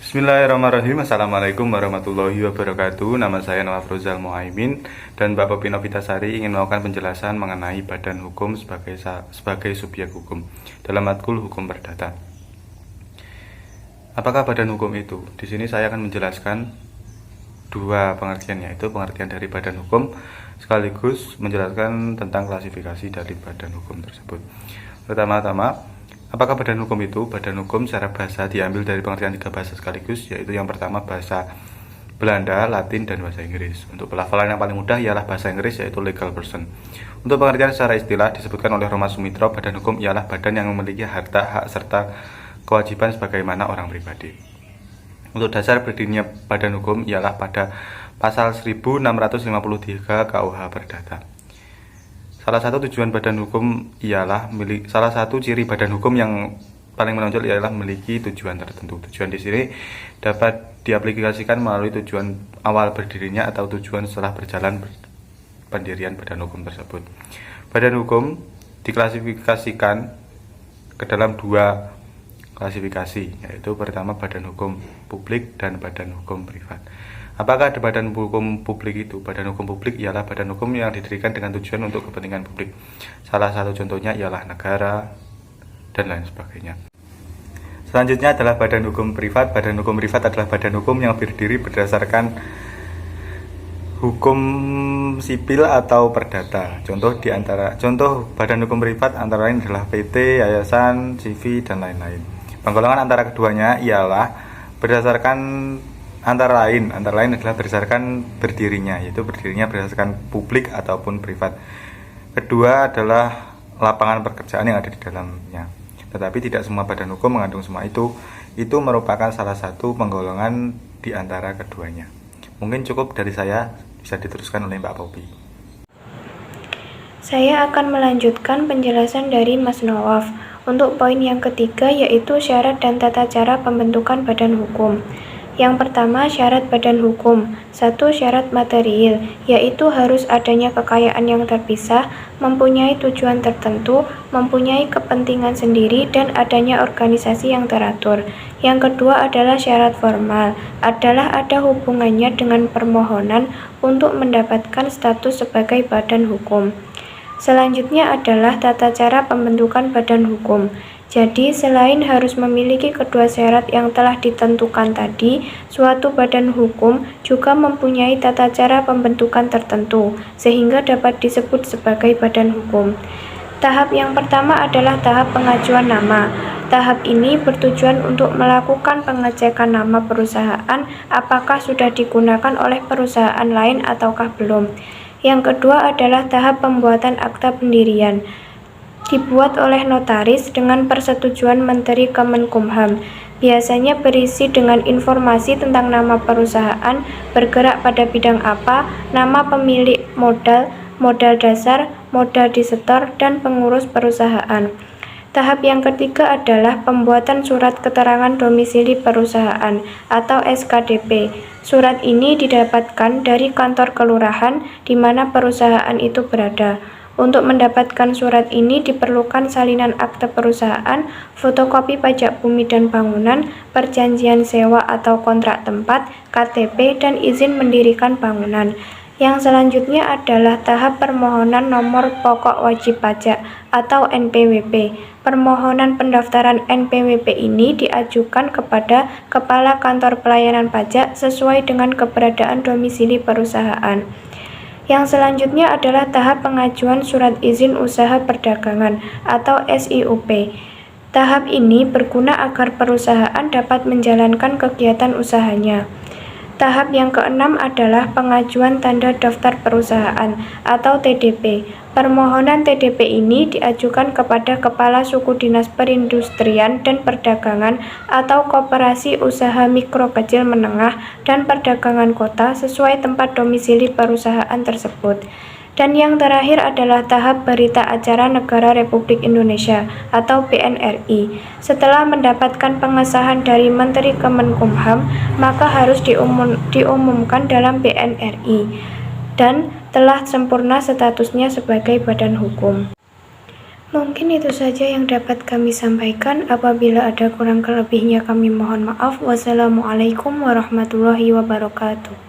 Bismillahirrahmanirrahim. Assalamualaikum warahmatullahi wabarakatuh. Nama saya Nawaf Rozal Muhaimin dan Mbak Popi Novitasari ingin melakukan penjelasan mengenai badan hukum sebagai subjek hukum dalam matkul hukum perdata. Apakah badan hukum itu? Di sini saya akan menjelaskan dua pengertian, yaitu pengertian dari badan hukum sekaligus menjelaskan tentang klasifikasi dari badan hukum tersebut. Pertama-tama, apakah badan hukum itu? Badan hukum secara bahasa diambil dari pengertian tiga bahasa sekaligus, yaitu yang pertama bahasa Belanda, Latin, dan bahasa Inggris. Untuk pelafalan yang paling mudah ialah bahasa Inggris, yaitu legal person. Untuk pengertian secara istilah disebutkan oleh Roma Sumitra, badan hukum ialah badan yang memiliki harta, hak, serta kewajiban sebagaimana orang pribadi. Untuk dasar berdirinya badan hukum ialah pada pasal 1653 KUH Perdata. Salah satu tujuan badan hukum ialah salah satu ciri badan hukum yang paling menonjol ialah memiliki tujuan tertentu. Tujuan di sini dapat diaplikasikan melalui tujuan awal berdirinya atau tujuan setelah berjalan pendirian badan hukum tersebut. Badan hukum diklasifikasikan ke dalam dua klasifikasi, yaitu pertama badan hukum publik dan badan hukum privat. Apakah ada badan hukum publik itu? Badan hukum publik ialah badan hukum yang didirikan dengan tujuan untuk kepentingan publik. Salah satu contohnya ialah negara dan lain sebagainya. Selanjutnya adalah badan hukum privat. Badan hukum privat adalah badan hukum yang berdiri berdasarkan hukum sipil atau perdata. Contoh badan hukum privat antara lain adalah PT, yayasan, CV, dan lain-lain. Penggolongan antara keduanya ialah berdasarkan antara lain adalah berdasarkan berdirinya, yaitu berdirinya berdasarkan publik ataupun privat. Kedua adalah lapangan pekerjaan yang ada di dalamnya. Tetapi tidak semua badan hukum mengandung semua itu. Itu merupakan salah satu penggolongan di antara keduanya. Mungkin cukup dari saya, bisa diteruskan oleh Mbak Popi. Saya akan melanjutkan penjelasan dari Mas Nawaf untuk poin yang ketiga, yaitu syarat dan tata cara pembentukan badan hukum. Yang pertama, syarat badan hukum. 1. Syarat material, yaitu harus adanya kekayaan yang terpisah, mempunyai tujuan tertentu, mempunyai kepentingan sendiri, dan adanya organisasi yang teratur. Yang kedua adalah syarat formal, adalah ada hubungannya dengan permohonan untuk mendapatkan status sebagai badan hukum. Selanjutnya adalah tata cara pembentukan badan hukum. Jadi, selain harus memiliki kedua syarat yang telah ditentukan tadi, suatu badan hukum juga mempunyai tata cara pembentukan tertentu, sehingga dapat disebut sebagai badan hukum. Tahap yang pertama adalah tahap pengajuan nama. Tahap ini bertujuan untuk melakukan pengecekan nama perusahaan, apakah sudah digunakan oleh perusahaan lain ataukah belum. Yang kedua adalah tahap pembuatan akta pendirian. Dibuat oleh notaris dengan persetujuan Menteri Kemenkumham. Biasanya berisi dengan informasi tentang nama perusahaan, bergerak pada bidang apa, nama pemilik modal, modal dasar, modal disetor, dan pengurus perusahaan. Tahap yang ketiga adalah pembuatan surat keterangan domisili perusahaan atau SKDP. Surat ini didapatkan dari kantor kelurahan di mana perusahaan itu berada. Untuk mendapatkan surat ini diperlukan salinan akte perusahaan, fotokopi pajak bumi dan bangunan, perjanjian sewa atau kontrak tempat, KTP, dan izin mendirikan bangunan. Yang selanjutnya adalah tahap permohonan nomor pokok wajib pajak atau NPWP. Permohonan pendaftaran NPWP ini diajukan kepada Kepala Kantor Pelayanan Pajak sesuai dengan keberadaan domisili perusahaan. Yang selanjutnya adalah tahap pengajuan surat izin usaha perdagangan atau SIUP. Tahap ini berguna agar perusahaan dapat menjalankan kegiatan usahanya. Tahap yang keenam adalah pengajuan tanda daftar perusahaan atau TDP. Permohonan TDP ini diajukan kepada Kepala Suku Dinas Perindustrian dan Perdagangan atau Koperasi Usaha Mikro Kecil Menengah dan Perdagangan Kota sesuai tempat domisili perusahaan tersebut. Dan yang terakhir adalah tahap Berita Acara Negara Republik Indonesia atau BNRI. Setelah mendapatkan pengesahan dari Menteri Kemenkumham, maka harus diumumkan dalam BNRI dan telah sempurna statusnya sebagai badan hukum. Mungkin itu saja yang dapat kami sampaikan. Apabila ada kurang kelebihnya kami mohon maaf. Wassalamualaikum warahmatullahi wabarakatuh.